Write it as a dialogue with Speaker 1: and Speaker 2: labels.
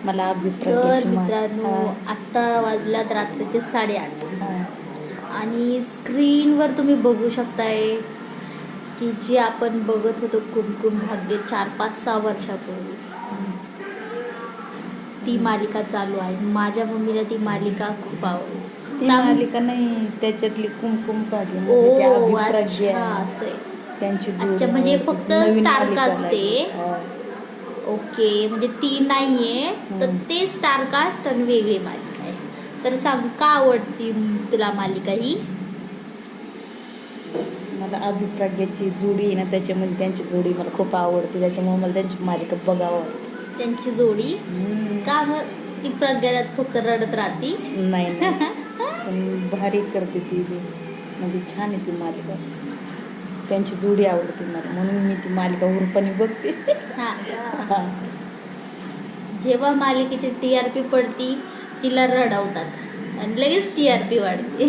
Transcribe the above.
Speaker 1: मला
Speaker 2: तर
Speaker 1: अभिप्रायाची
Speaker 2: मित्रांनो, आत्ता वाजल्यात रात्रीचे 8:30 आणि स्क्रीनवर तुम्ही बघू शकताय की जे आपण बघत होतो कुमकुम भाग्य 4-5-6 वर्षापूर्वी, ती मालिका चालू आहे. माझ्या मम्मीला ती मालिका खूप आवडली.
Speaker 1: ती मालिका नाही, त्याच्यातली कुमकुम भाग्य
Speaker 2: ओ
Speaker 1: म्हणजे
Speaker 2: अच्छा,
Speaker 1: अभिप्रज्ञा
Speaker 2: असं आहे.
Speaker 1: त्यांची
Speaker 2: अच्छा,
Speaker 1: जोडी
Speaker 2: म्हणजे
Speaker 1: आवडते.
Speaker 2: फक्त
Speaker 1: नवीन
Speaker 2: स्टार
Speaker 1: मालिका
Speaker 2: कास्ट
Speaker 1: लागली.
Speaker 2: आहे. ओके, म्हणजे ती नाहीये तर ते स्टार कास्ट आणि वेगळी मालिका आहे. तर सांग, का आवडती तुला मालिका ही?
Speaker 1: मला अभिप्रज्ञाची जोडी आहे ना, त्याच्यामध्ये त्यांची जोडी मला खूप आवडते, त्याच्यामुळे मला त्यांची मालिका बघावं वाटते.
Speaker 2: त्यांची जोडी का? मग ती प्रज्ञात फक्त रडत राहती?
Speaker 1: नाही पण भारी करते ती म्हणजे छान आहे ती मालिका. त्यांची जोडी आवडते मला, म्हणून मी ती मालिका हुरपणी बघते.
Speaker 2: हा. जेव्हा मालिकेची TRP पडती तिला रडवतात आणि लगेच TRP वाढते.